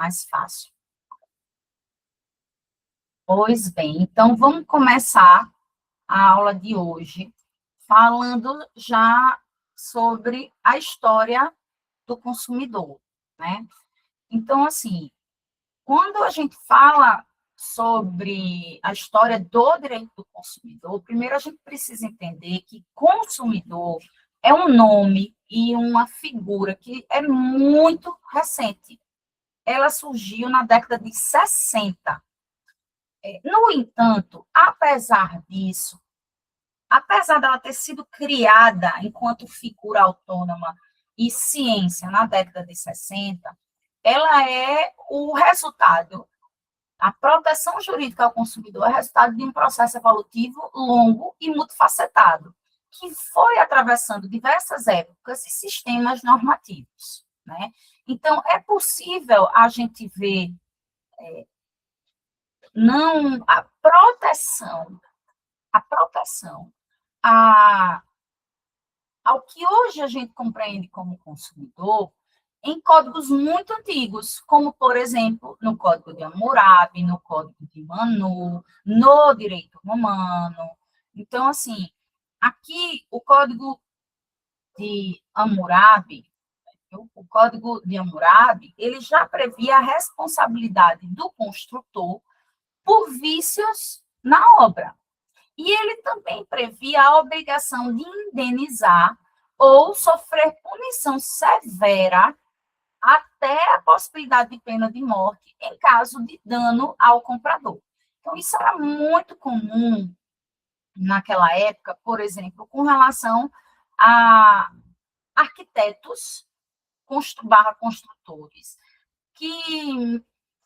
mais fácil. Pois bem, então vamos começar a aula de hoje falando já sobre a história do consumidor, né? Então, assim, quando a gente fala sobre a história do direito do consumidor, primeiro a gente precisa entender que consumidor é um nome e uma figura que é muito recente. Ela surgiu na década de 60. No entanto, apesar dela ter sido criada enquanto figura autônoma e ciência na década de 60, ela é o resultado, a proteção jurídica ao consumidor é resultado de um processo evolutivo longo e multifacetado, que foi atravessando diversas épocas e sistemas normativos, né? Então, é possível a gente ver não a proteção ao que hoje a gente compreende como consumidor em códigos muito antigos, como, por exemplo, no Código de Hammurabi, no Código de Manu, no direito romano. Então, assim, aqui o Código de Hammurabi, ele já previa a responsabilidade do construtor por vícios na obra. E ele também previa a obrigação de indenizar ou sofrer punição severa até a possibilidade de pena de morte em caso de dano ao comprador. Então, isso era muito comum naquela época, por exemplo, com relação a arquitetos barra construtores que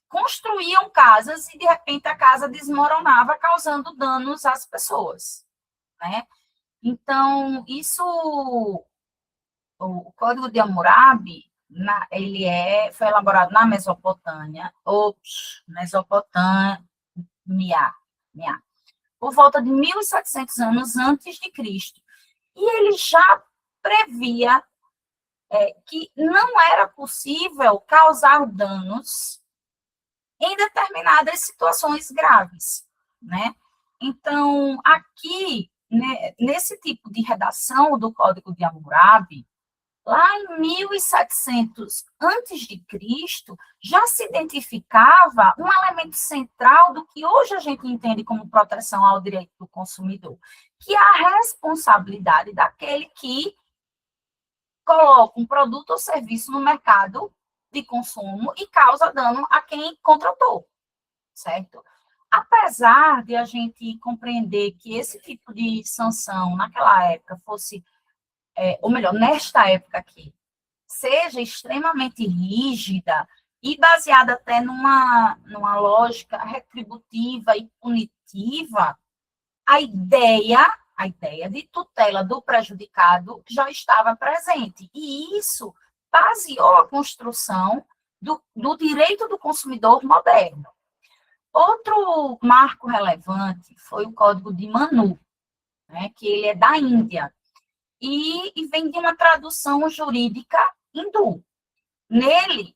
construíam casas e, de repente, a casa desmoronava, causando danos às pessoas, né? Então, o Código de Hammurabi, foi elaborado na Mesopotâmia, por volta de 1.700 anos antes de Cristo. E ele já previa que não era possível causar danos em determinadas situações graves, né? Então, aqui, né, nesse tipo de redação do Código de Hammurabi, lá em 1.700 antes de Cristo, já se identificava um elemento central do que hoje a gente entende como proteção ao direito do consumidor, que é a responsabilidade daquele que coloca um produto ou serviço no mercado de consumo e causa dano a quem contratou, certo? Apesar de a gente compreender que esse tipo de sanção naquela época fosse, ou melhor, nesta época aqui, seja extremamente rígida e baseada até numa lógica retributiva e punitiva, a ideia de tutela do prejudicado já estava presente. E isso baseou a construção do direito do consumidor moderno. Outro marco relevante foi o Código de Manu, né, que ele é da Índia, e vem de uma tradução jurídica hindu. Nele,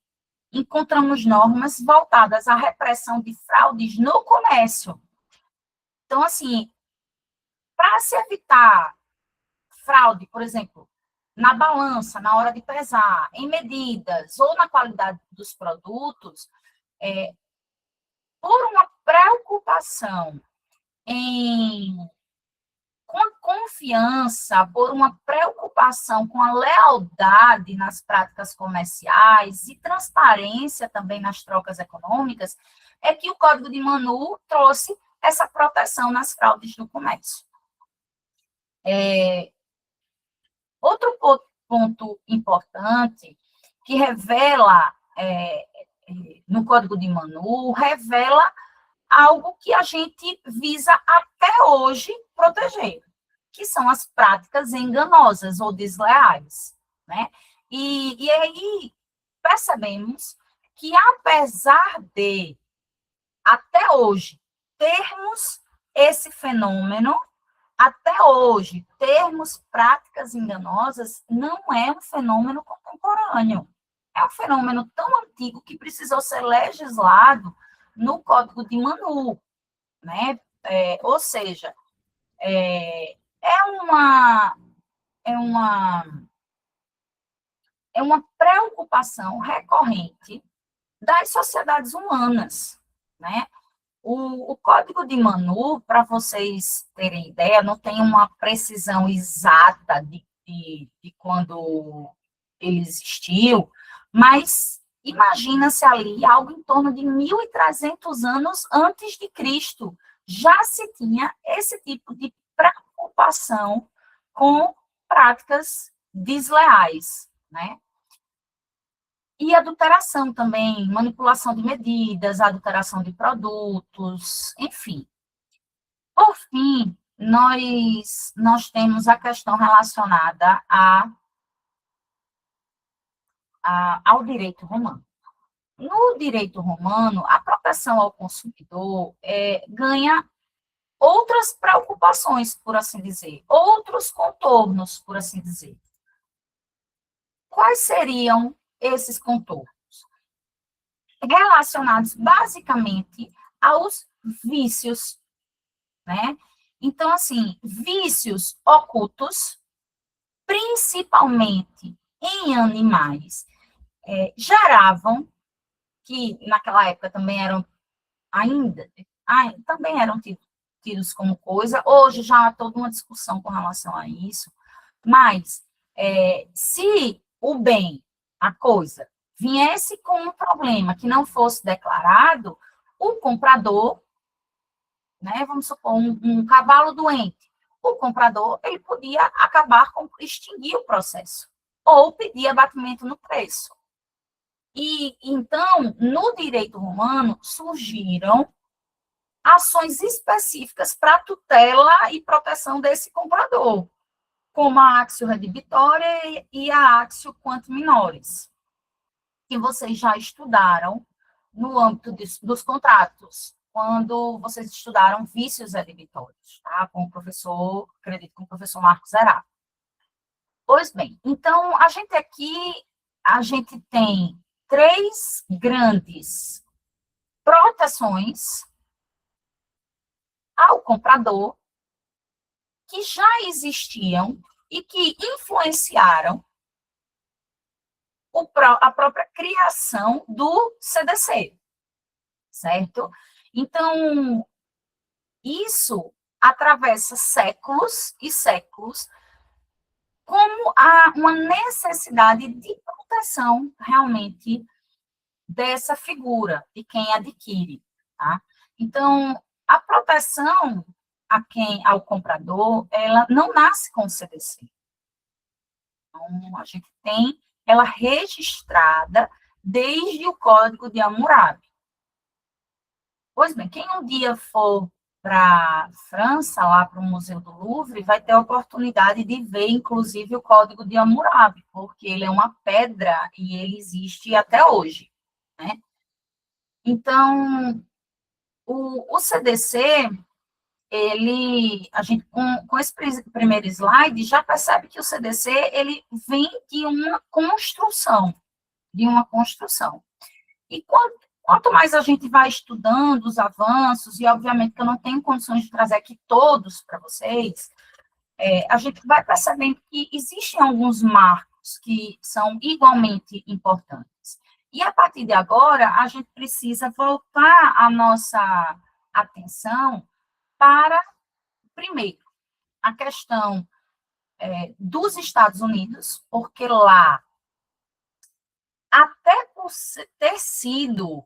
encontramos normas voltadas à repressão de fraudes no comércio. Então, assim, para se evitar fraude, por exemplo, na balança, na hora de pesar, em medidas ou na qualidade dos produtos, por uma preocupação com a confiança, por uma preocupação com a lealdade nas práticas comerciais e transparência também nas trocas econômicas, é que o Código de Manu trouxe essa proteção nas fraudes no comércio. Outro ponto importante que revela, no Código de Manu, revela algo que a gente visa até hoje proteger, que são as práticas enganosas ou desleais, né? E aí percebemos que, apesar de, até hoje, termos esse fenômeno, até hoje, termos práticas enganosas não é um fenômeno contemporâneo. é um fenômeno tão antigo que precisou ser legislado no Código de Manu, né? Ou seja, é uma, é uma, é uma preocupação recorrente das sociedades humanas, né? O Código de Manu, para vocês terem ideia, não tem uma precisão exata de quando ele existiu, mas imagina-se ali algo em torno de 1.300 anos antes de Cristo. Já se tinha esse tipo de preocupação com práticas desleais, né? E adulteração também, manipulação de medidas, adulteração de produtos, enfim. Por fim, nós temos a questão relacionada ao direito romano. No direito romano, a proteção ao consumidor ganha outras preocupações, por assim dizer, outros contornos, por assim dizer. Quais seriam esses contornos? Relacionados basicamente aos vícios, né? Então, assim, vícios ocultos, principalmente em animais, geravam, que naquela época também eram também eram tidos como coisa, hoje já há toda uma discussão com relação a isso, mas se o bem, a coisa, viesse com um problema que não fosse declarado, o comprador, né, vamos supor, um cavalo doente, o comprador ele podia acabar com extinguir o processo, ou pedir abatimento no preço. E, então, no direito romano, surgiram ações específicas para tutela e proteção desse comprador, como a Actio Redibitoria e a Actio Quant Minores, que vocês já estudaram no âmbito dos contratos, quando vocês estudaram vícios redibitórios, tá? Com o professor, acredito, com o professor Marcos Zerato. Pois bem, então, a gente tem 3 grandes proteções ao comprador que já existiam e que influenciaram a própria criação do CDC, certo? Então, isso atravessa séculos e séculos como há uma necessidade de proteção realmente dessa figura, de quem adquire, tá? Então, a proteção ao comprador, ela não nasce com o CDC. Então, a gente tem ela registrada desde o Código de Hammurabi. Pois bem, quem um dia for para a França, lá para o Museu do Louvre, vai ter a oportunidade de ver, inclusive, o Código de Hammurabi, porque ele é uma pedra e ele existe até hoje, né? Então, o CDC, a gente, com esse primeiro slide, já percebe que o CDC, ele vem de uma construção, E quanto mais a gente vai estudando os avanços, e obviamente que eu não tenho condições de trazer aqui todos para vocês, a gente vai percebendo que existem alguns marcos que são igualmente importantes. E a partir de agora, a gente precisa voltar a nossa atenção para, primeiro, a questão dos Estados Unidos, porque lá, até por ter sido,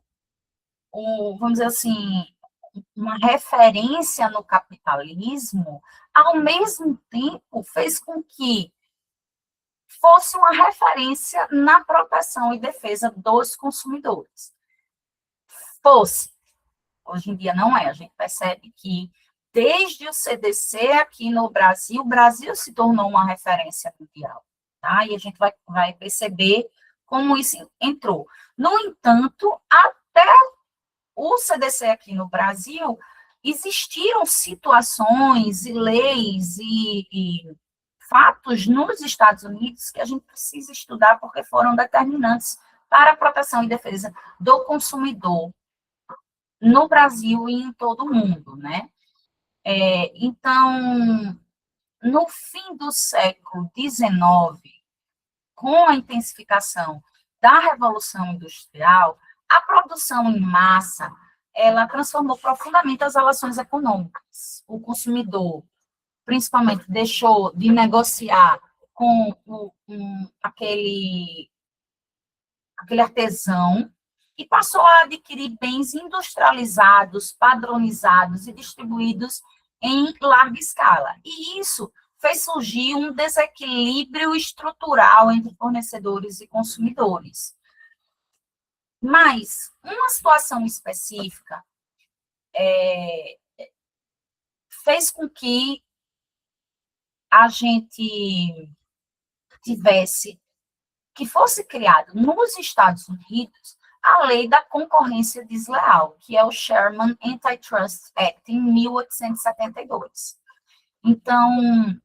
vamos dizer assim, uma referência no capitalismo, ao mesmo tempo fez com que fosse uma referência na proteção e defesa dos consumidores. Hoje em dia não é, a gente percebe que desde o CDC aqui no Brasil, o Brasil se tornou uma referência mundial, tá? E a gente vai perceber como isso entrou. No entanto, até o CDC aqui no Brasil, existiram situações e leis e fatos nos Estados Unidos que a gente precisa estudar porque foram determinantes para a proteção e defesa do consumidor no Brasil e em todo o mundo, né? Então, no fim do século XIX, com a intensificação da Revolução Industrial, a produção em massa, ela transformou profundamente as relações econômicas. O consumidor, principalmente, deixou de negociar com aquele artesão e passou a adquirir bens industrializados, padronizados e distribuídos em larga escala. E isso fez surgir um desequilíbrio estrutural entre fornecedores e consumidores. Mas uma situação específica fez com que a gente tivesse, que fosse criado nos Estados Unidos, a lei da concorrência desleal, que é o Sherman Antitrust Act, em 1872. Então,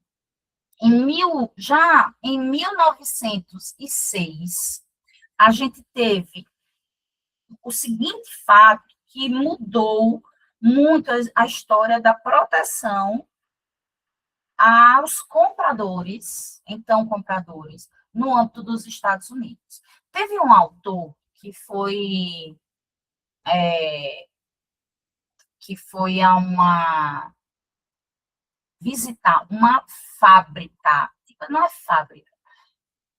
já em 1906, a gente teve o seguinte fato que mudou muito a história da proteção aos compradores, então compradores, no âmbito dos Estados Unidos. Teve um autor que foi visitar uma fábrica, não é fábrica,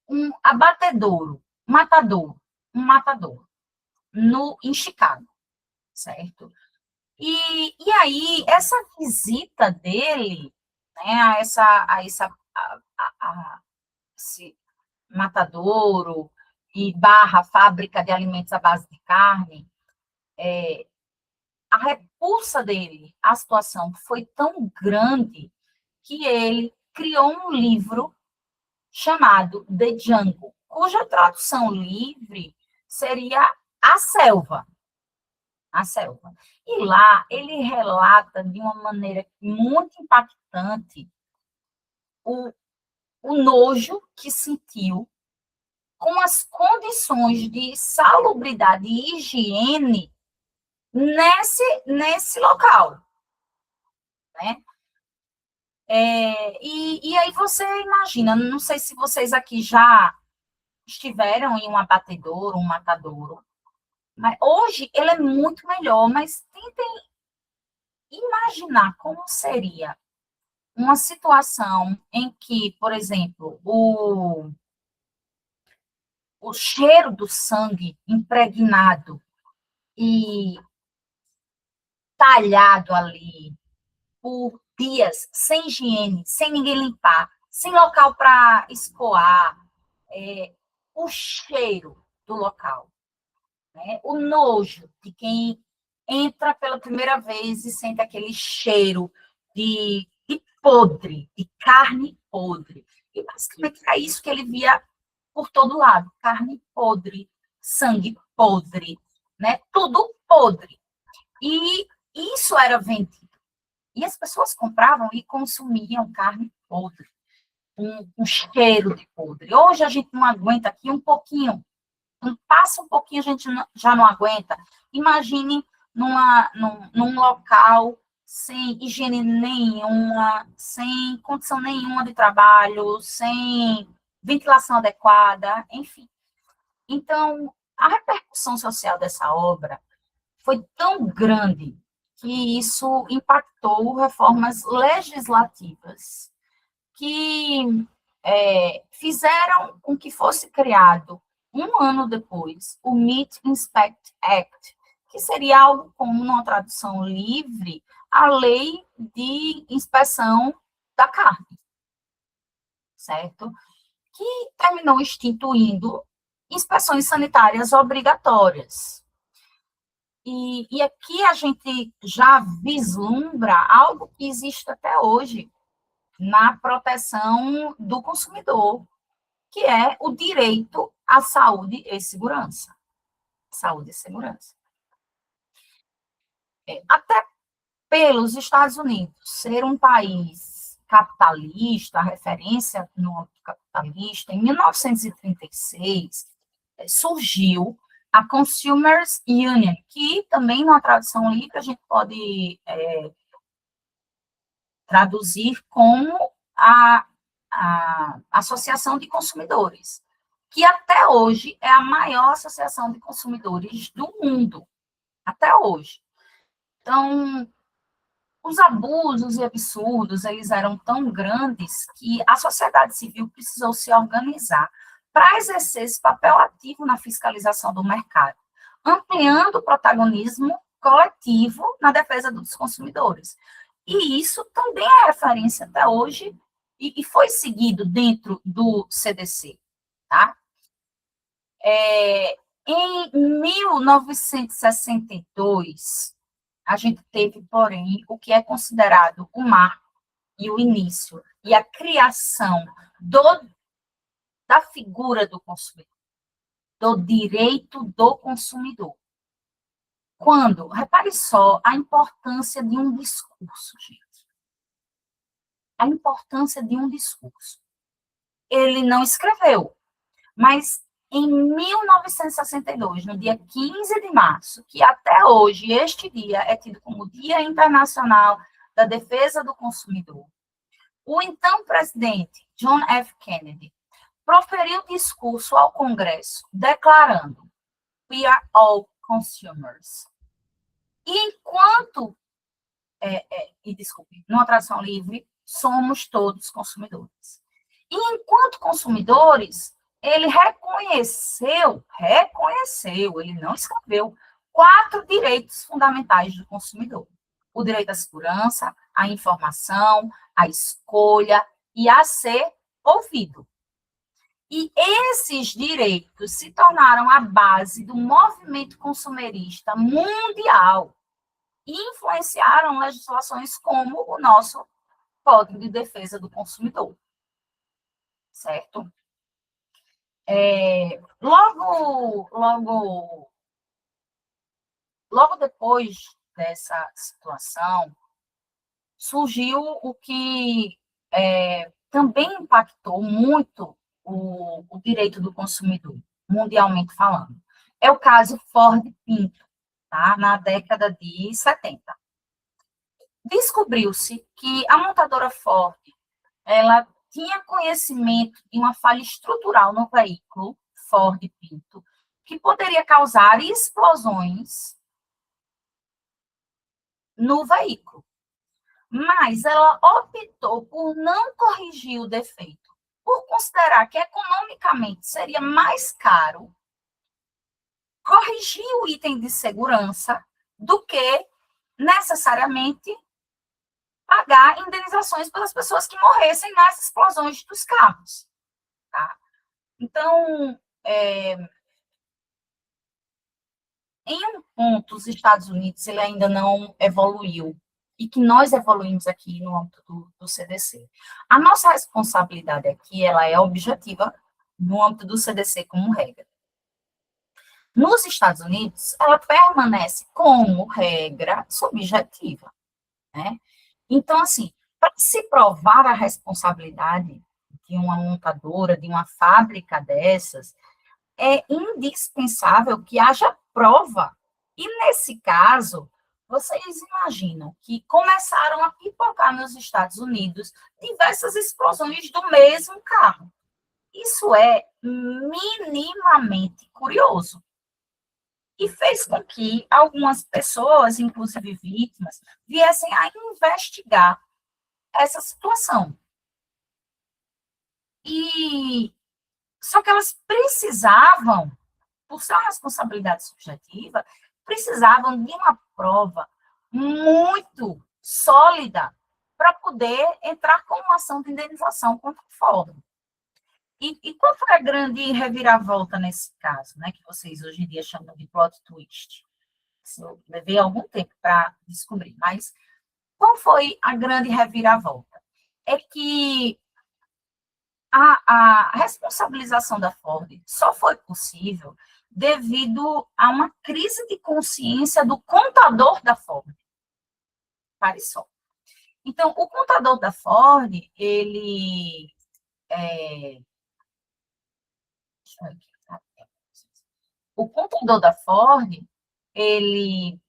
um abatedouro, um matador, em Chicago, certo? E aí, essa visita dele, né, esse matadouro e fábrica de alimentos à base de carne, a repulsa dele à situação foi tão grande que ele criou um livro chamado The Jungle, cuja tradução livre seria A Selva. A Selva. E lá ele relata de uma maneira muito impactante o nojo que sentiu com as condições de salubridade e higiene nesse local, né? E aí você imagina, não sei se vocês aqui já estiveram em um abatedouro, um matadouro, mas hoje ele é muito melhor, mas tentem imaginar como seria uma situação em que, por exemplo, o cheiro do sangue impregnado e talhado ali por dias, sem higiene, sem ninguém limpar, sem local para escoar, o cheiro do local, né? O nojo de quem entra pela primeira vez e sente aquele cheiro de podre, de carne podre. E basicamente é isso que ele via por todo lado, carne podre, sangue podre, né? Tudo podre. E isso era vendido. E as pessoas compravam e consumiam carne podre, um cheiro de podre. Hoje a gente não aguenta aqui um pouquinho, passa um pouquinho a gente já não aguenta. Imagine num local sem higiene nenhuma, sem condição nenhuma de trabalho, sem ventilação adequada, enfim. Então, a repercussão social dessa obra foi tão grande que isso impactou reformas legislativas que fizeram com que fosse criado, um ano depois, o Meat Inspect Act, que seria algo como, numa tradução livre, a lei de inspeção da carne, certo? Que terminou instituindo inspeções sanitárias obrigatórias. E aqui a gente já vislumbra algo que existe até hoje na proteção do consumidor, que é o direito à saúde e segurança. Saúde e segurança. Até pelos Estados Unidos ser um país capitalista, referência no âmbito capitalista, em 1936, surgiu a Consumers Union, que também, numa tradução livre, a gente pode traduzir como a Associação de Consumidores, que até hoje é a maior associação de consumidores do mundo, até hoje. Então, os abusos e absurdos, eles eram tão grandes que a sociedade civil precisou se organizar para exercer esse papel ativo na fiscalização do mercado, ampliando o protagonismo coletivo na defesa dos consumidores. E isso também é referência até hoje e foi seguido dentro do CDC, tá? Em 1962, a gente teve, porém, o que é considerado o marco e o início e a criação da figura do consumidor, do direito do consumidor. Quando, repare só, a importância de um discurso, gente. A importância de um discurso. Ele não escreveu, mas em 1962, no dia 15 de março, que até hoje, este dia é tido como Dia Internacional da Defesa do Consumidor, o então presidente John F. Kennedy proferiu discurso ao Congresso, declarando: "We are all consumers." E enquanto, desculpe, numa tradução livre, somos todos consumidores. E enquanto consumidores, ele reconheceu, ele não escreveu, 4 direitos fundamentais do consumidor: o direito à segurança, à informação, à escolha e a ser ouvido. E esses direitos se tornaram a base do movimento consumerista mundial e influenciaram legislações como o nosso Código de Defesa do Consumidor. Certo? Logo depois dessa situação, surgiu o que também impactou muito o direito do consumidor, mundialmente falando. É o caso Ford Pinto, tá? Na década de 70. Descobriu-se que a montadora Ford, ela tinha conhecimento de uma falha estrutural no veículo Ford Pinto, que poderia causar explosões no veículo. Mas ela optou por não corrigir o defeito, por considerar que economicamente seria mais caro corrigir o item de segurança do que necessariamente pagar indenizações pelas pessoas que morressem nas explosões dos carros. Tá? Então, em um ponto, os Estados Unidos ele ainda não evoluiu, e que nós evoluímos aqui no âmbito do CDC. A nossa responsabilidade aqui, ela é objetiva no âmbito do CDC como regra. Nos Estados Unidos, ela permanece como regra subjetiva, né? Então, assim, para se provar a responsabilidade de uma montadora, de uma fábrica dessas, é indispensável que haja prova. E, nesse caso, vocês imaginam que começaram a pipocar nos Estados Unidos diversas explosões do mesmo carro. Isso é minimamente curioso. E fez com que algumas pessoas, inclusive vítimas, viessem a investigar essa situação. E só que elas precisavam, por ser uma responsabilidade subjetiva, precisavam de uma prova muito sólida para poder entrar com uma ação de indenização contra o Ford. E qual foi a grande reviravolta nesse caso, né, que vocês hoje em dia chamam de plot twist? Eu levei algum tempo para descobrir, mas qual foi a grande reviravolta? É que a responsabilização da Ford só foi possível devido a uma crise de consciência do contador da Ford. Pare só. Então, o contador da Ford, ele... deixa eu ver aqui. o contador da Ford, ele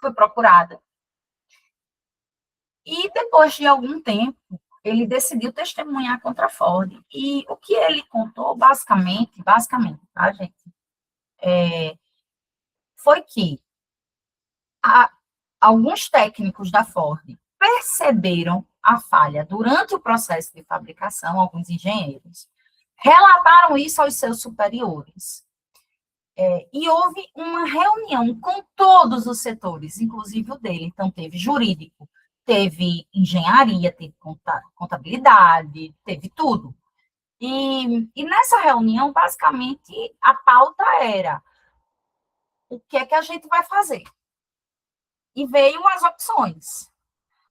foi procurado e depois de algum tempo, ele decidiu testemunhar contra a Ford. E o que ele contou, basicamente, tá, gente? Foi que a, alguns técnicos da Ford perceberam a falha durante o processo de fabricação, alguns engenheiros, relataram isso aos seus superiores. E houve uma reunião com todos os setores, inclusive o dele. Então, teve jurídico, teve engenharia, teve contabilidade, teve tudo. E nessa reunião, basicamente, a pauta era o que é que a gente vai fazer? E veio as opções.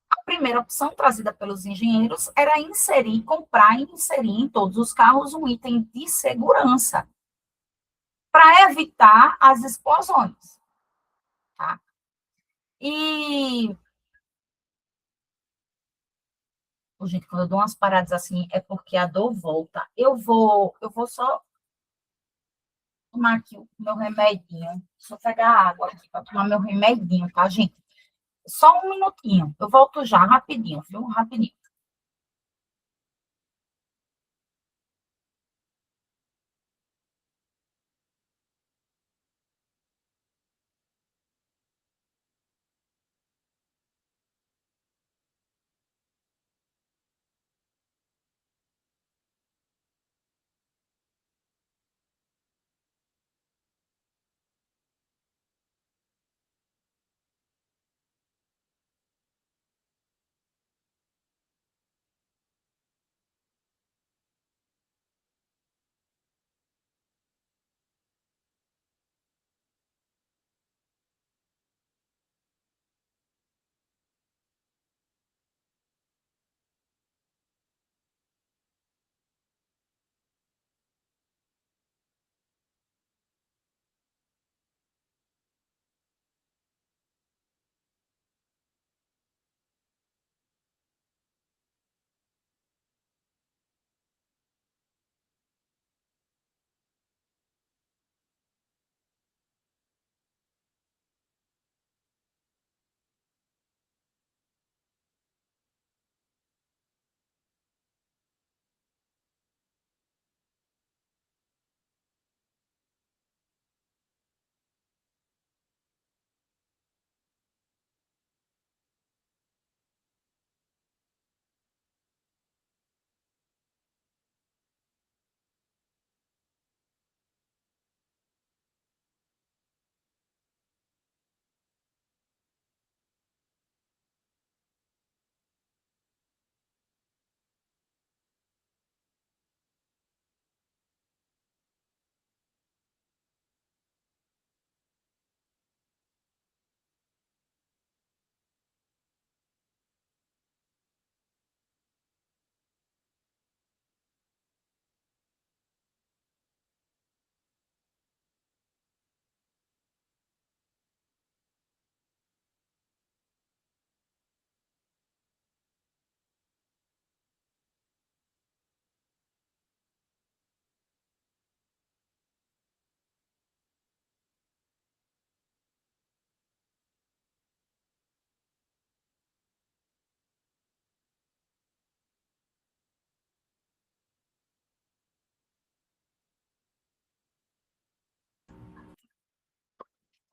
A primeira opção trazida pelos engenheiros era comprar e inserir em todos os carros um item de segurança para evitar as explosões. Tá? E, gente, quando eu dou umas paradas assim, é porque a dor volta. Eu vou só tomar aqui o meu remedinho. Só pegar água aqui para tomar meu remedinho, tá, gente? Só um minutinho. Eu volto já, rapidinho, viu? Rapidinho.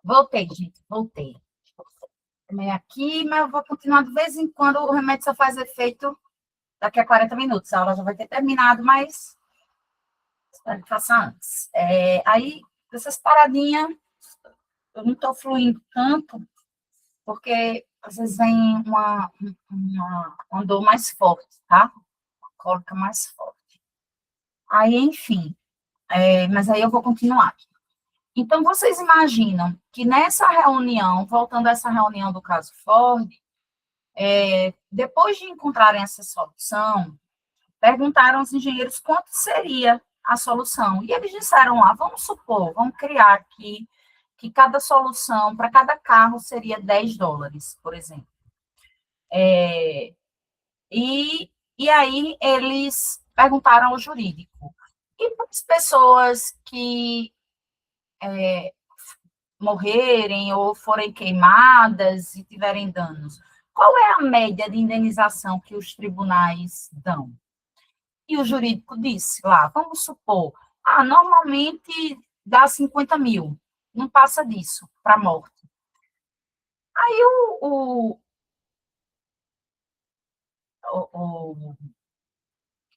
Voltei, gente, voltei. Tomei aqui, mas eu vou continuar de vez em quando. O remédio só faz efeito daqui a 40 minutos. A aula já vai ter terminado, mas espero que faça antes. Aí, essas paradinhas, eu não estou fluindo tanto, porque às vezes vem uma dor mais forte, tá? Uma cólica mais forte. Aí, enfim, mas aí eu vou continuar. Então, vocês imaginam que nessa reunião, voltando a essa reunião do caso Ford, depois de encontrarem essa solução, perguntaram aos engenheiros quanto seria a solução. E eles disseram lá, vamos supor, vamos criar aqui que cada solução, para cada carro, seria $10, por exemplo. E aí eles perguntaram ao jurídico, E para as pessoas que morrerem ou forem queimadas e tiverem danos, qual é a média de indenização que os tribunais dão? E o jurídico disse lá, vamos supor, normalmente dá 50 mil, não passa disso para morte. Aí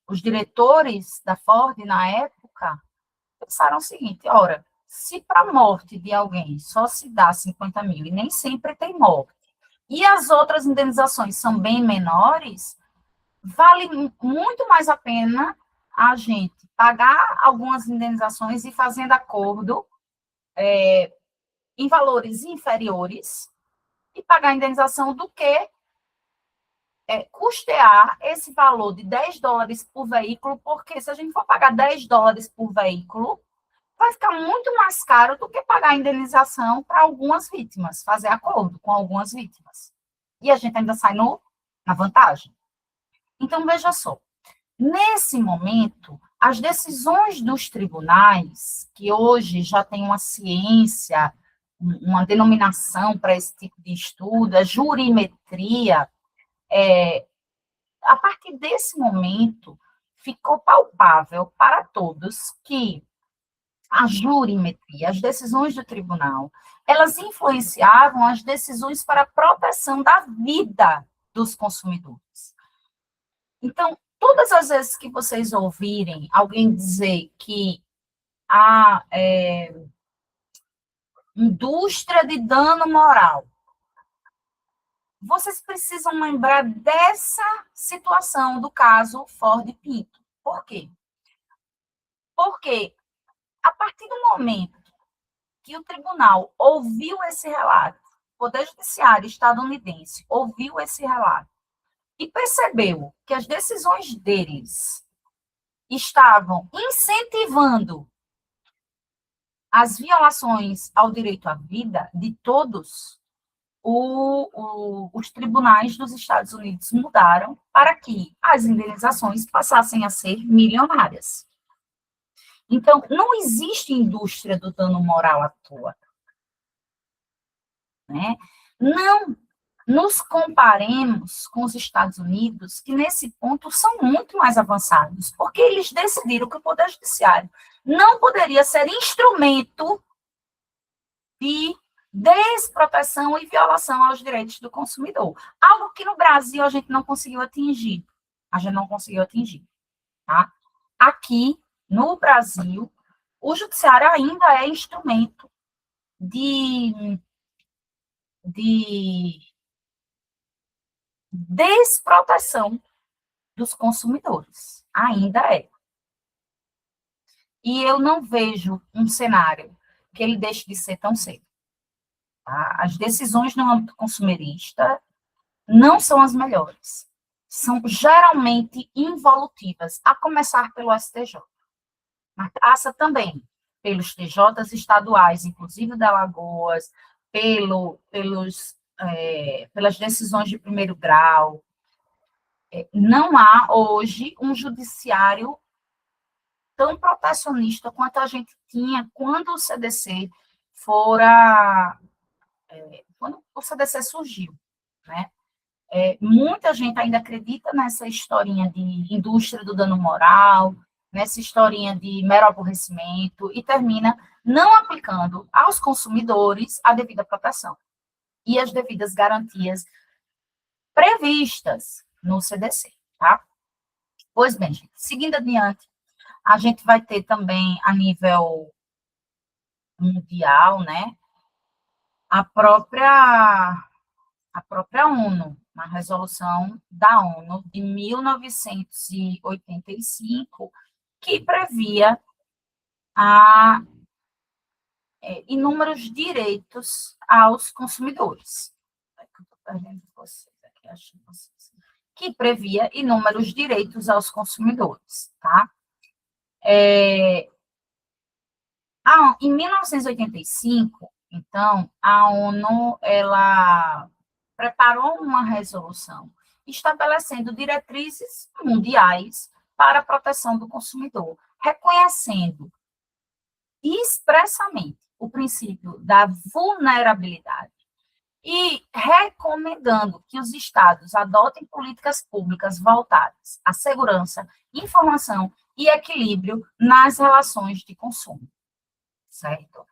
os diretores da Ford, na época, pensaram o seguinte, ora, se para a morte de alguém só se dá 50 mil e nem sempre tem morte, e as outras indenizações são bem menores, vale muito mais a pena a gente pagar algumas indenizações e fazendo acordo em valores inferiores e pagar a indenização do que custear esse valor de $10 por veículo, porque se a gente for pagar $10 por veículo, vai ficar muito mais caro do que pagar a indenização para algumas vítimas, fazer acordo com algumas vítimas. E a gente ainda sai na vantagem. Então, veja só, nesse momento, as decisões dos tribunais, que hoje já tem uma ciência, uma denominação para esse tipo de estudo, a jurimetria, a partir desse momento, ficou palpável para todos que a jurimetria, as decisões do tribunal, elas influenciavam as decisões para a proteção da vida dos consumidores. Então, todas as vezes que vocês ouvirem alguém dizer que a indústria de dano moral, vocês precisam lembrar dessa situação do caso Ford Pinto. Por quê? Porque a partir do momento que o tribunal ouviu esse relato, o Poder Judiciário estadunidense ouviu esse relato e percebeu que as decisões deles estavam incentivando as violações ao direito à vida de todos, os tribunais dos Estados Unidos mudaram para que as indenizações passassem a ser milionárias. Então, não existe indústria do dano moral à toa. Né? Não nos comparemos com os Estados Unidos, que nesse ponto são muito mais avançados, porque eles decidiram que o Poder Judiciário não poderia ser instrumento de desproteção e violação aos direitos do consumidor. Algo que no Brasil a gente não conseguiu atingir. Tá? Aqui, no Brasil, o judiciário ainda é instrumento de desproteção dos consumidores. Ainda é. E eu não vejo um cenário que ele deixe de ser tão cedo. Tá? As decisões no âmbito consumerista não são as melhores. São geralmente involutivas, a começar pelo STJ. Mas passa também pelos TJs estaduais, inclusive o de Alagoas, pelas decisões de primeiro grau. Não há hoje um judiciário tão protecionista quanto a gente tinha quando o CDC quando o CDC surgiu, né? Muita gente ainda acredita nessa historinha de indústria do dano moral, nessa historinha de mero aborrecimento, e termina não aplicando aos consumidores a devida proteção e as devidas garantias previstas no CDC, tá? Pois bem, gente, seguindo adiante, a gente vai ter também, a nível mundial, né, a própria ONU, na resolução da ONU de 1985, que previa inúmeros direitos aos consumidores. Que previa inúmeros direitos aos consumidores, tá? Em 1985, então, a ONU, ela preparou uma resolução estabelecendo diretrizes mundiais para a proteção do consumidor, reconhecendo expressamente o princípio da vulnerabilidade e recomendando que os estados adotem políticas públicas voltadas à segurança, informação e equilíbrio nas relações de consumo, certo?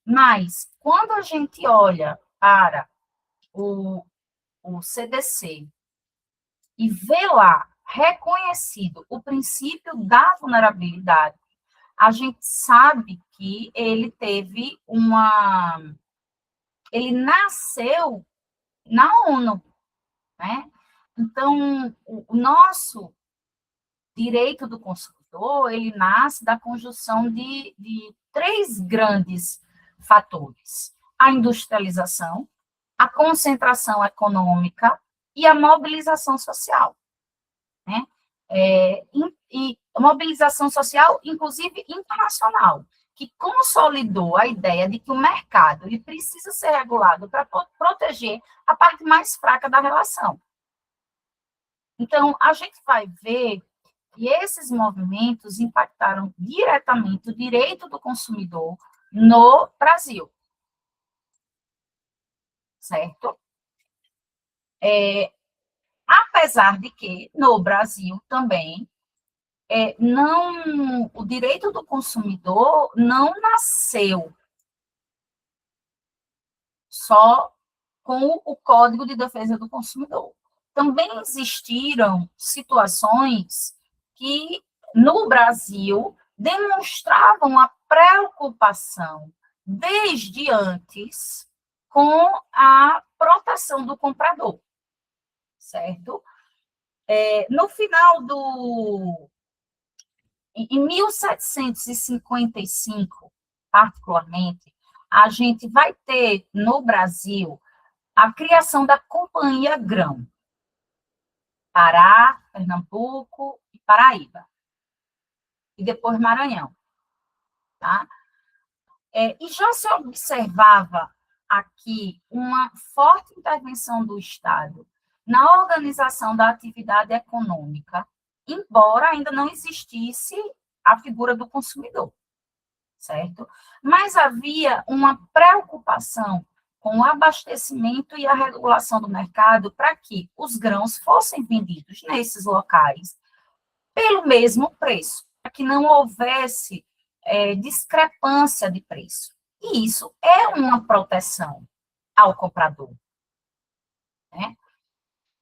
Mas, quando a gente olha para o CDC e vê lá reconhecido o princípio da vulnerabilidade, a gente sabe que ele teve ele nasceu na ONU, né? Então, o nosso direito do consumidor, ele nasce da conjunção de três grandes fatores: a industrialização, a concentração econômica e a mobilização social, né? E mobilização social, inclusive internacional, que consolidou a ideia de que o mercado ele precisa ser regulado para proteger a parte mais fraca da relação. Então, a gente vai ver que esses movimentos impactaram diretamente o direito do consumidor no Brasil, certo? Apesar de que, no Brasil também, o direito do consumidor não nasceu só com o Código de Defesa do Consumidor. Também existiram situações que, no Brasil, demonstravam a preocupação, desde antes, com a proteção do comprador, certo? No final em 1755, particularmente, a gente vai ter, no Brasil, a criação da Companhia Grão, Pará, Pernambuco e Paraíba, e depois Maranhão, tá? E já se observava aqui uma forte intervenção do Estado na organização da atividade econômica, embora ainda não existisse a figura do consumidor, certo? Mas havia uma preocupação com o abastecimento e a regulação do mercado para que os grãos fossem vendidos nesses locais pelo mesmo preço, para que não houvesse discrepância de preço. E isso é uma proteção ao comprador, né?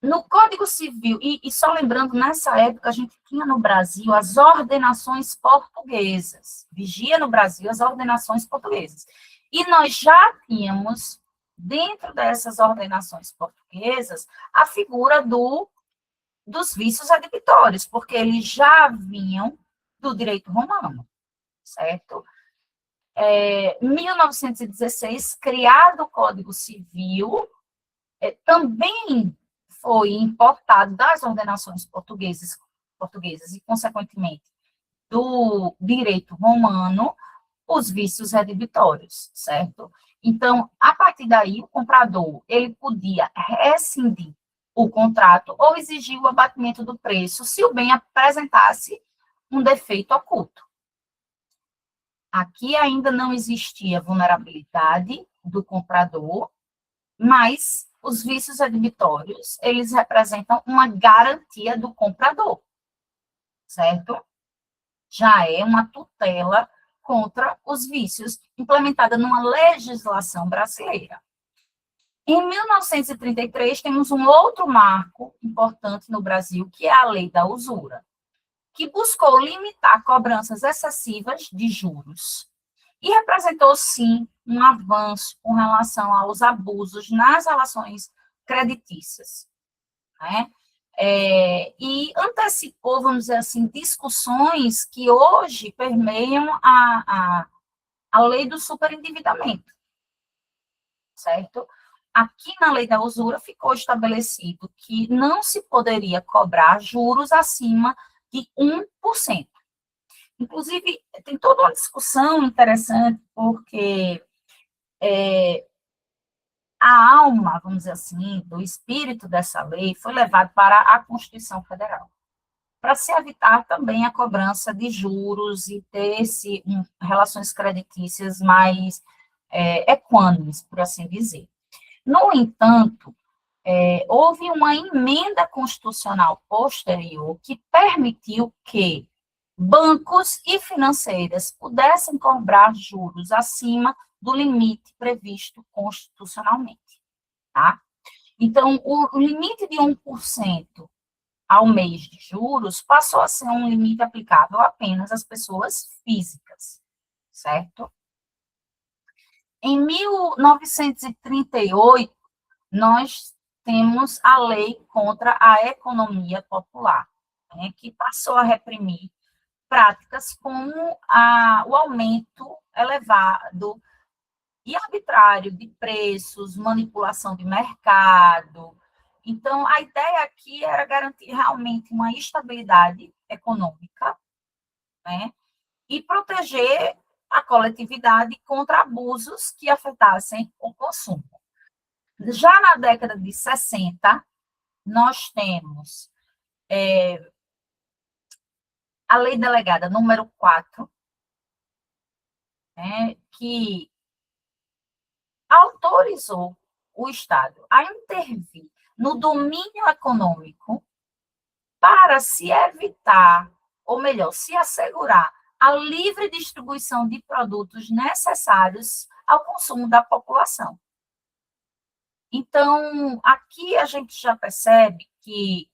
No Código Civil, e só lembrando, nessa época, a gente tinha no Brasil as ordenações portuguesas, vigia no Brasil as ordenações portuguesas. E nós já tínhamos, dentro dessas ordenações portuguesas, a figura dos vícios adquitórios, porque eles já vinham do direito romano, certo? Em 1916, criado o Código Civil, também foi importado das ordenações portuguesas e, consequentemente, do direito romano, os vícios redibitórios, certo? Então, a partir daí, o comprador, ele podia rescindir o contrato ou exigir o abatimento do preço se o bem apresentasse um defeito oculto. Aqui ainda não existia vulnerabilidade do comprador, mas os vícios admitórios, eles representam uma garantia do comprador, certo? Já é uma tutela contra os vícios, implementada numa legislação brasileira. Em 1933, temos um outro marco importante no Brasil, que é a Lei da Usura, que buscou limitar cobranças excessivas de juros e representou, sim, um avanço com relação aos abusos nas relações creditícias, né? E antecipou, vamos dizer assim, discussões que hoje permeiam a lei do superendividamento, certo? Aqui na lei da usura ficou estabelecido que não se poderia cobrar juros acima de 1%. Inclusive, tem toda uma discussão interessante, porque a alma, vamos dizer assim, do espírito dessa lei foi levado para a Constituição Federal. para se evitar também a cobrança de juros e ter relações creditícias mais equânimes, por assim dizer. No entanto, houve uma emenda constitucional posterior que permitiu que bancos e financeiras pudessem cobrar juros acima do limite previsto constitucionalmente, tá? Então, o limite de 1% ao mês de juros passou a ser um limite aplicável apenas às pessoas físicas, certo? Em 1938, nós temos a lei contra a economia popular, né, que passou a reprimir práticas como o aumento elevado e arbitrário de preços, manipulação de mercado. Então, a ideia aqui era garantir realmente uma estabilidade econômica, né, e proteger a coletividade contra abusos que afetassem o consumo. Já na década de 60, nós temos a Lei Delegada número 4, né, que autorizou o Estado a intervir no domínio econômico para se evitar, ou melhor, se assegurar a livre distribuição de produtos necessários ao consumo da população. Então, aqui a gente já percebe que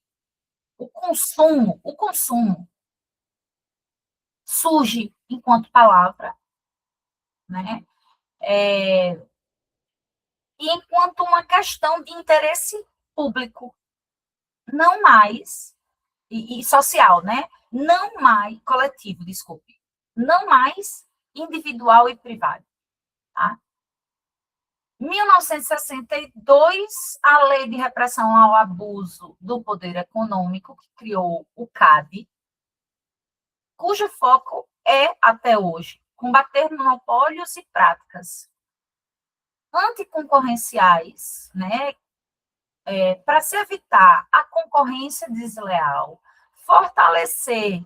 o consumo surge enquanto palavra, né? E enquanto uma questão de interesse público, não mais, e social, né? Não mais, coletivo, desculpe, não mais individual e privado, tá? 1962, a Lei de Repressão ao Abuso do Poder Econômico, que criou o CAD, cujo foco é, até hoje, combater monopólios e práticas anticoncorrenciais, né, para se evitar a concorrência desleal, fortalecer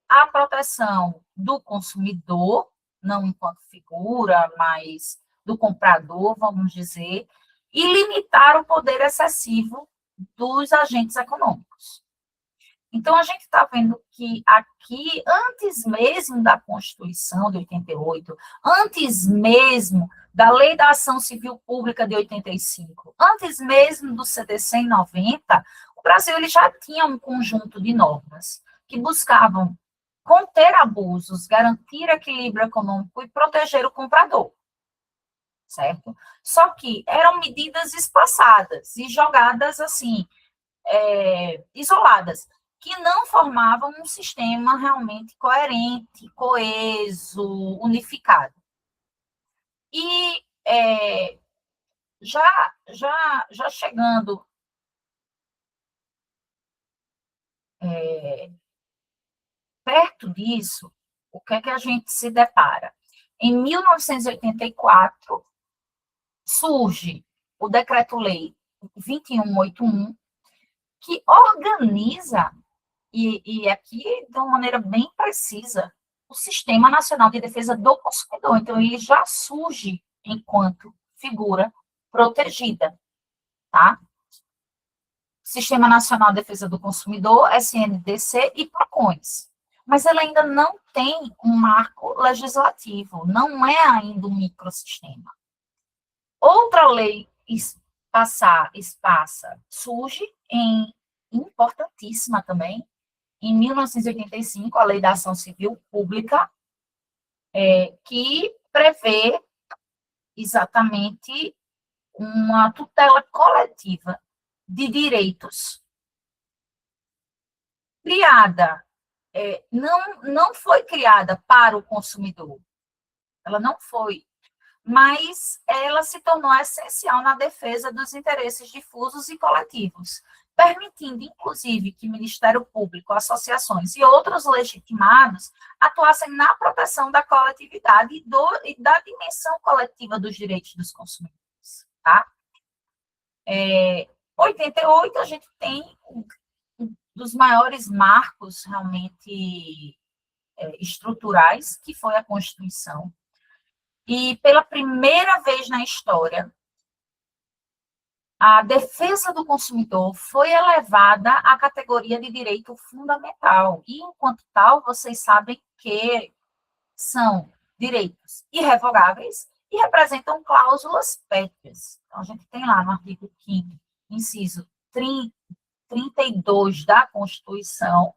a proteção do consumidor, não enquanto figura, mas do comprador, vamos dizer, e limitar o poder excessivo dos agentes econômicos. Então, a gente está vendo que aqui, antes mesmo da Constituição de 88, antes mesmo da Lei da Ação Civil Pública de 85, antes mesmo do CDC em 90, o Brasil ele já tinha um conjunto de normas que buscavam conter abusos, garantir equilíbrio econômico e proteger o comprador, certo? Só que eram medidas espaçadas e jogadas assim, isoladas, que não formavam um sistema realmente coerente, coeso, unificado. E já chegando perto disso, o que é que a gente se depara? Em 1984, surge o Decreto-Lei 2181, que organiza, e aqui de uma maneira bem precisa, o Sistema Nacional de Defesa do Consumidor. Então, ele já surge enquanto figura protegida, tá? Sistema Nacional de Defesa do Consumidor, SNDC e PROCONs. Mas ele ainda não tem um marco legislativo, não é ainda um microsistema. Outra lei surge importantíssima também, em 1985, a Lei da Ação Civil Pública, que prevê exatamente uma tutela coletiva de direitos. Criada, não foi criada para o consumidor, ela não foi, mas ela se tornou essencial na defesa dos interesses difusos e coletivos, permitindo, inclusive, que Ministério Público, associações e outros legitimados atuassem na proteção da coletividade e da dimensão coletiva dos direitos dos consumidores, tá? 88, a gente tem dos maiores marcos realmente estruturais, que foi a Constituição. E pela primeira vez na história, a defesa do consumidor foi elevada à categoria de direito fundamental. E, enquanto tal, vocês sabem que são direitos irrevogáveis e representam cláusulas pétreas. Então, a gente tem lá no artigo 5º, inciso 32 da Constituição,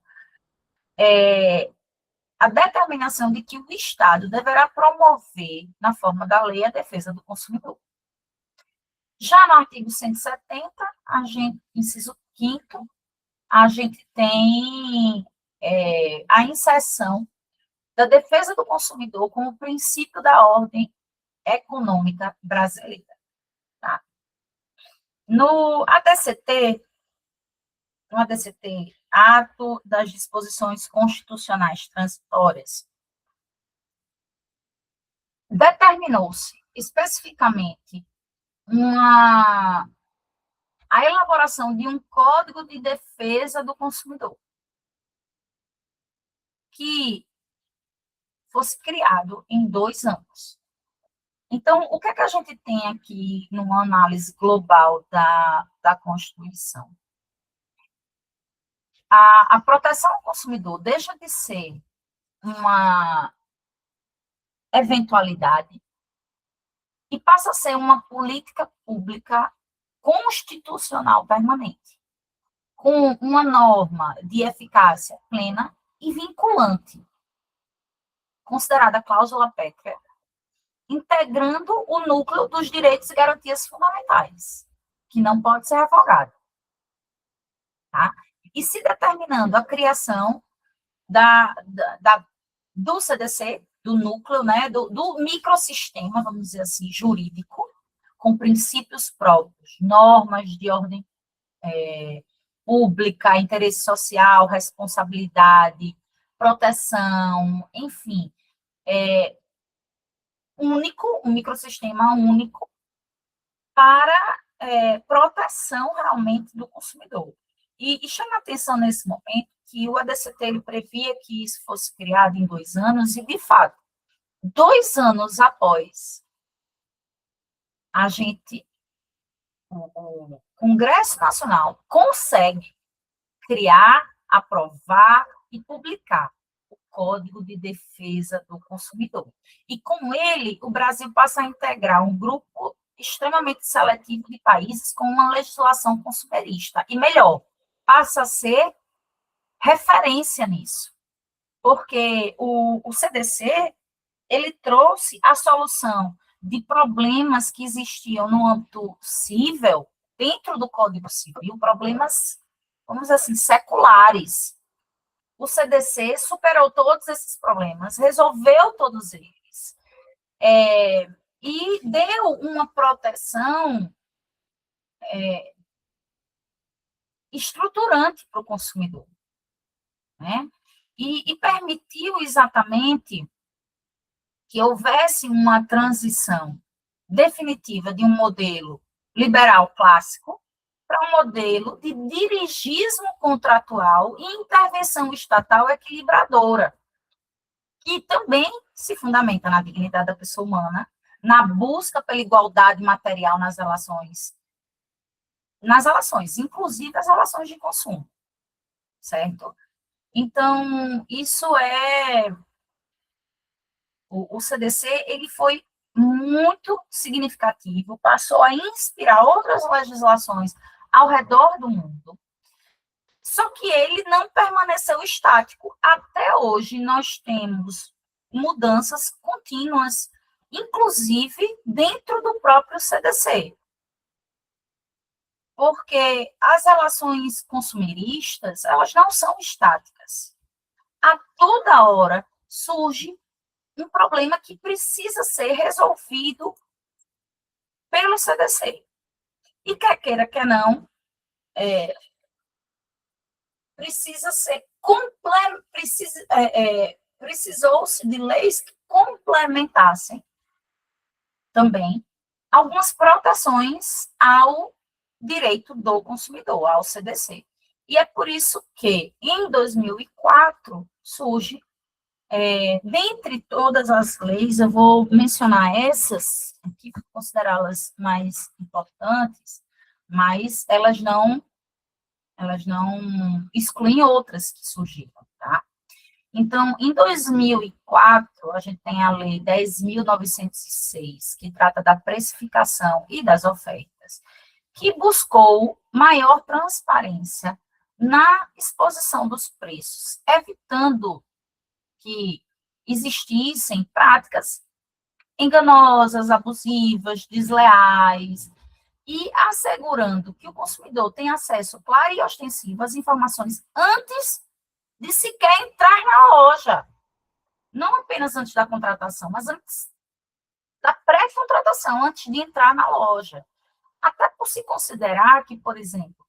a determinação de que o Estado deverá promover, na forma da lei, a defesa do consumidor. Já no artigo 170, inciso 5º, a gente tem a inserção da defesa do consumidor como princípio da ordem econômica brasileira. Tá? No ADCT, Ato das Disposições Constitucionais Transitórias, determinou-se especificamente a elaboração de um Código de Defesa do Consumidor, que fosse criado em 2 anos. Então, o que é que a gente tem aqui numa análise global da Constituição? A proteção ao consumidor deixa de ser uma eventualidade e passa a ser uma política pública constitucional permanente, com uma norma de eficácia plena e vinculante, considerada cláusula pétrea, integrando o núcleo dos direitos e garantias fundamentais, que não pode ser revogado. Tá? E se determinando a criação do CDC, do núcleo, né, do microsistema, vamos dizer assim, jurídico, com princípios próprios, normas de ordem pública, interesse social, responsabilidade, proteção, enfim, um microsistema único para proteção realmente do consumidor. E chama a atenção nesse momento que o ADCT ele previa que isso fosse criado em 2 anos, e, de fato, 2 anos após o Congresso Nacional consegue criar, aprovar e publicar o Código de Defesa do Consumidor. E, com ele, o Brasil passa a integrar um grupo extremamente seletivo de países com uma legislação consumerista. E, melhor, passa a ser referência nisso. Porque o CDC, ele trouxe a solução de problemas que existiam no âmbito civil, dentro do Código Civil, problemas, vamos dizer assim, seculares. O CDC superou todos esses problemas, resolveu todos eles, e deu uma proteção estruturante para o consumidor, né? E permitiu exatamente que houvesse uma transição definitiva de um modelo liberal clássico para um modelo de dirigismo contratual e intervenção estatal equilibradora, que também se fundamenta na dignidade da pessoa humana, na busca pela igualdade material nas relações, inclusive as relações de consumo, certo? Então, isso o CDC, ele foi muito significativo, passou a inspirar outras legislações ao redor do mundo, só que ele não permaneceu estático. Até hoje, nós temos mudanças contínuas, inclusive dentro do próprio CDC. Porque as relações consumeristas, elas não são estáticas. A toda hora surge um problema que precisa ser resolvido pelo CDC. E quer queira, quer não, precisou-se de leis que complementassem também algumas proteções ao direito do consumidor, ao CDC. E é por isso que, em 2004, surge, dentre todas as leis, eu vou mencionar essas, aqui, considerá-las mais importantes, mas elas não excluem outras que surgiram, tá? Então, em 2004, a gente tem a Lei 10.906, que trata da precificação e das ofertas, que buscou maior transparência na exposição dos preços, evitando que existissem práticas enganosas, abusivas, desleais, e assegurando que o consumidor tem acesso claro e ostensivo às informações antes de sequer entrar na loja. Não apenas antes da contratação, mas antes da pré-contratação, antes de entrar na loja. Até por se considerar que, por exemplo,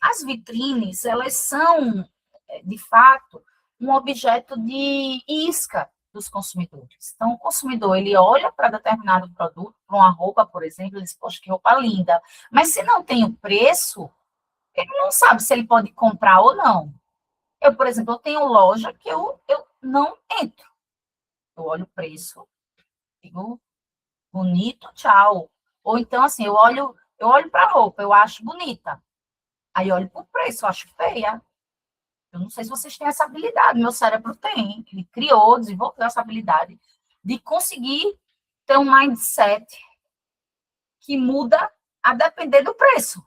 as vitrines, elas são, de fato, um objeto de isca dos consumidores. Então, o consumidor, ele olha para determinado produto, para uma roupa, por exemplo, ele diz, poxa, que roupa linda. Mas se não tem o preço, ele não sabe se ele pode comprar ou não. Eu, por exemplo, eu tenho loja que eu não entro. Eu olho o preço, digo, bonito, tchau. Ou então, assim, eu olho para a roupa, eu acho bonita. Aí eu olho para o preço, eu acho feia. Eu não sei se vocês têm essa habilidade, meu cérebro tem. Ele criou, desenvolveu essa habilidade de conseguir ter um mindset que muda a depender do preço.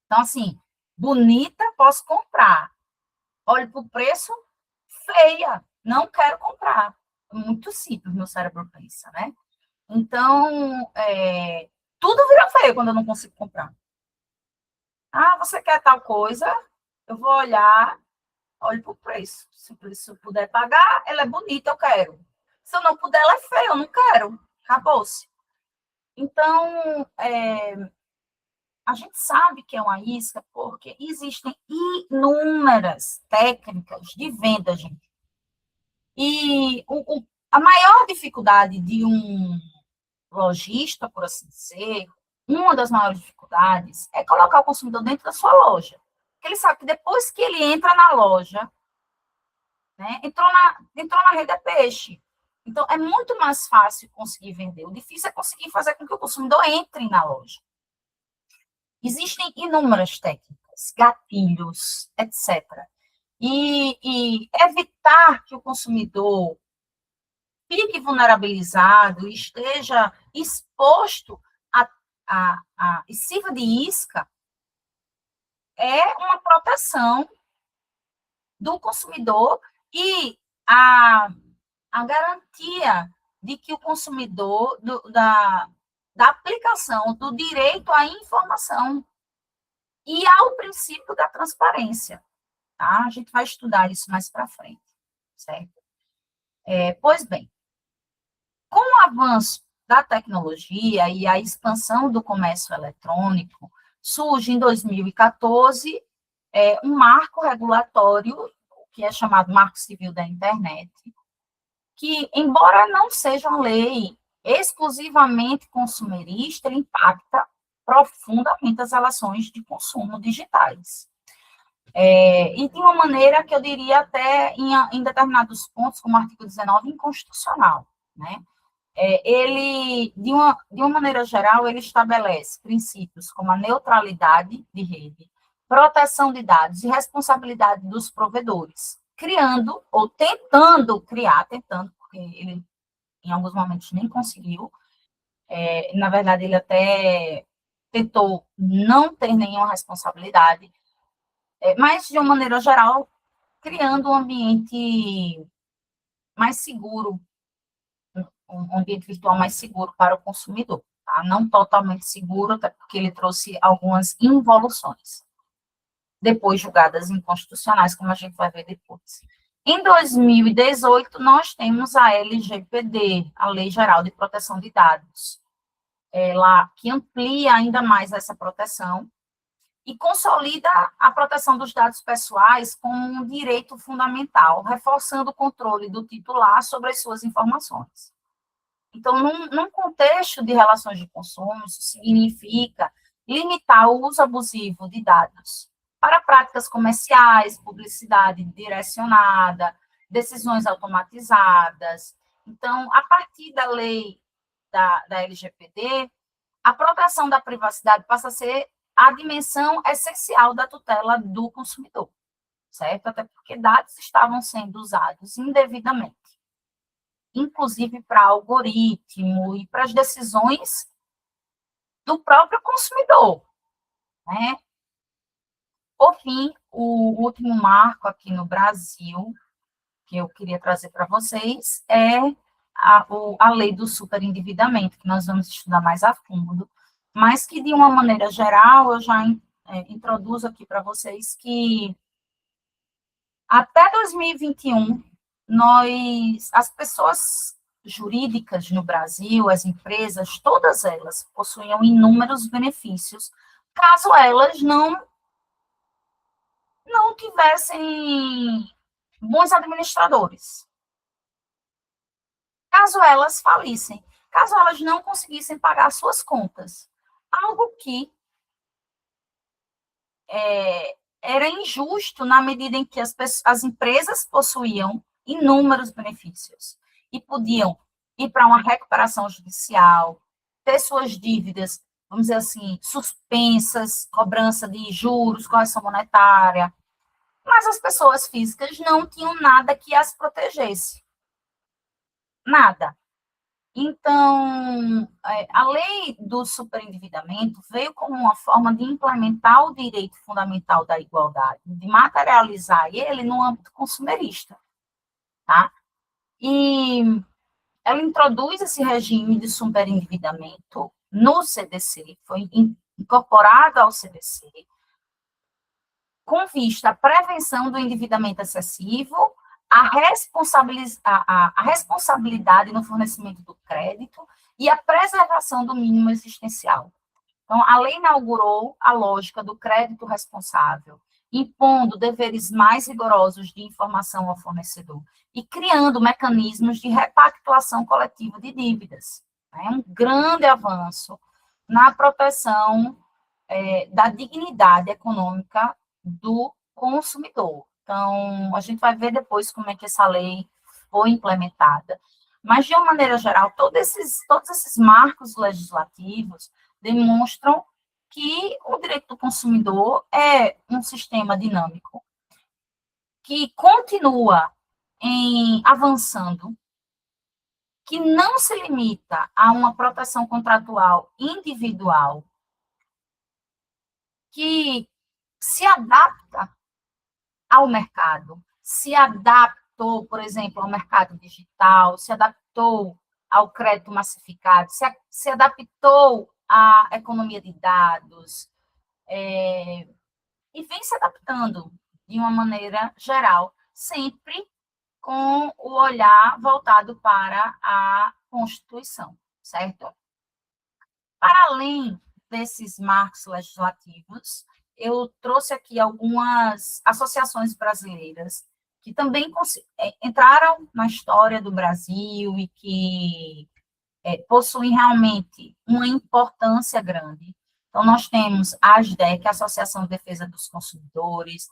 Então, assim, bonita, posso comprar. Olho para o preço, feia, não quero comprar. Muito simples, meu cérebro pensa, né? Então, tudo vira feio quando eu não consigo comprar. Ah, você quer tal coisa? Eu vou olhar, olho para o preço. Se o preço puder pagar, ela é bonita, eu quero. Se eu não puder, ela é feia, eu não quero. Acabou-se. Então, a gente sabe que é uma isca porque existem inúmeras técnicas de venda, gente. E a maior dificuldade de um lojista, por assim dizer, uma das maiores dificuldades é colocar o consumidor dentro da sua loja. Porque ele sabe que depois que ele entra na loja, né, entrou na rede é peixe. Então, é muito mais fácil conseguir vender. O difícil é conseguir fazer com que o consumidor entre na loja. Existem inúmeras técnicas, gatilhos, etc. E evitar que o consumidor fique vulnerabilizado, esteja exposto e sirva de isca, é uma proteção do consumidor e a garantia de que o consumidor, da aplicação do direito à informação e ao princípio da transparência. Tá? A gente vai estudar isso mais para frente, certo? Pois bem, com o avanço da tecnologia e a expansão do comércio eletrônico, surge em 2014 um marco regulatório, que é chamado Marco Civil da Internet, que, embora não seja uma lei exclusivamente consumerista, ele impacta profundamente as relações de consumo digitais. E de uma maneira que eu diria até, em determinados pontos, como o artigo 19, inconstitucional, né? Ele, de uma maneira geral, ele estabelece princípios como a neutralidade de rede, proteção de dados e responsabilidade dos provedores, criando, ou tentando, porque ele, em alguns momentos, nem conseguiu. Na verdade, ele até tentou não ter nenhuma responsabilidade, mas, de uma maneira geral, criando um ambiente mais seguro, um ambiente virtual mais seguro para o consumidor. Tá? Não totalmente seguro, até porque ele trouxe algumas involuções, depois julgadas inconstitucionais, como a gente vai ver depois. Em 2018, nós temos a LGPD, a Lei Geral de Proteção de Dados, que amplia ainda mais essa proteção e consolida a proteção dos dados pessoais como um direito fundamental, reforçando o controle do titular sobre as suas informações. Então, num contexto de relações de consumo, isso significa limitar o uso abusivo de dados para práticas comerciais, publicidade direcionada, decisões automatizadas. Então, a partir da lei da LGPD, a proteção da privacidade passa a ser a dimensão essencial da tutela do consumidor, certo? Até porque dados estavam sendo usados indevidamente, inclusive para algoritmo e para as decisões do próprio consumidor, né? Por fim, o último marco aqui no Brasil, que eu queria trazer para vocês, é a lei do superendividamento, que nós vamos estudar mais a fundo, mas que, de uma maneira geral, eu já introduzo aqui para vocês que até 2021, as pessoas jurídicas no Brasil, as empresas, todas elas possuíam inúmeros benefícios, caso elas não tivessem bons administradores, caso elas falissem, caso elas não conseguissem pagar suas contas, algo que era injusto na medida em que as empresas possuíam inúmeros benefícios e podiam ir para uma recuperação judicial, ter suas dívidas, vamos dizer assim, suspensas, cobrança de juros, correção monetária, mas as pessoas físicas não tinham nada que as protegesse. Nada. Então, a lei do superendividamento veio como uma forma de implementar o direito fundamental da igualdade, de materializar ele no âmbito consumerista, tá? E ela introduz esse regime de superendividamento no CDC, foi incorporado ao CDC, com vista à prevenção do endividamento excessivo, a responsabilidade no fornecimento do crédito e a preservação do mínimo existencial. Então, a lei inaugurou a lógica do crédito responsável, impondo deveres mais rigorosos de informação ao fornecedor e criando mecanismos de repactuação coletiva de dívidas. É um grande avanço na proteção da dignidade econômica do consumidor. Então, a gente vai ver depois como é que essa lei foi implementada. Mas, de uma maneira geral, todos esses marcos legislativos demonstram que o direito do consumidor é um sistema dinâmico que continua avançando, que não se limita a uma proteção contratual individual, que se adapta ao mercado, se adaptou, por exemplo, ao mercado digital, se adaptou ao crédito massificado, se adaptou à economia de dados, e vem se adaptando de uma maneira geral, sempre com o olhar voltado para a Constituição, certo? Para além desses marcos legislativos, eu trouxe aqui algumas associações brasileiras que também entraram na história do Brasil e que possuem realmente uma importância grande. Então, nós temos a ASDEC, a Associação de Defesa dos Consumidores,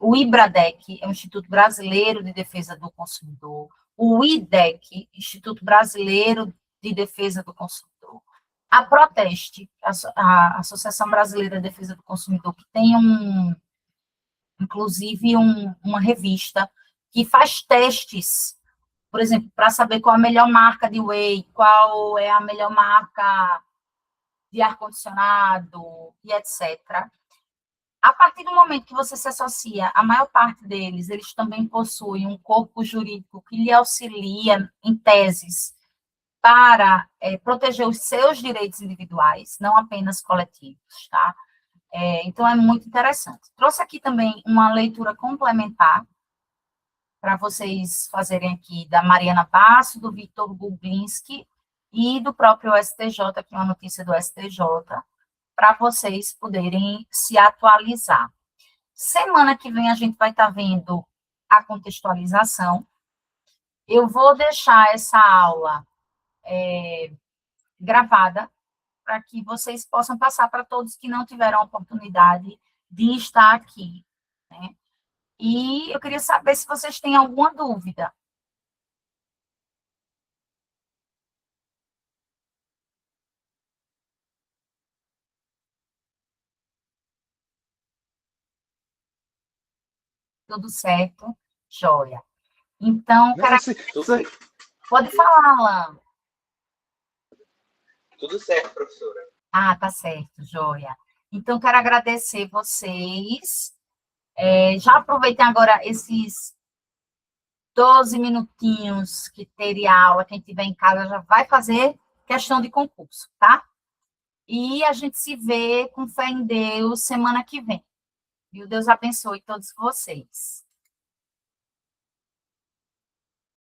o IBRADEC, é o Instituto Brasileiro de Defesa do Consumidor, o IDEC, Instituto Brasileiro de Defesa do Consumidor, a Proteste, a Associação Brasileira de Defesa do Consumidor, que tem inclusive uma revista que faz testes, por exemplo, para saber qual a melhor marca de whey, qual é a melhor marca de ar-condicionado e etc. A partir do momento que você se associa, a maior parte deles, eles também possuem um corpo jurídico que lhe auxilia em teses para proteger os seus direitos individuais, não apenas coletivos, tá? Então, é muito interessante. Trouxe aqui também uma leitura complementar para vocês fazerem aqui da Mariana Basso, do Victor Gublinski e do próprio STJ, aqui uma notícia do STJ, para vocês poderem se atualizar. Semana que vem a gente vai estar vendo a contextualização. Eu vou deixar essa aula gravada para que vocês possam passar para todos que não tiveram a oportunidade de estar aqui, né? E eu queria saber se vocês têm alguma dúvida. Tudo certo? Joia. Então, Não, cara, sim, pode falar, Alan. tudo certo, professora. Ah, tá certo, joia. Então, quero agradecer vocês. Já aproveitem agora esses 12 minutinhos que teria aula, quem tiver em casa já vai fazer questão de concurso, tá? E a gente se vê com fé em Deus semana que vem. E o Deus abençoe todos vocês.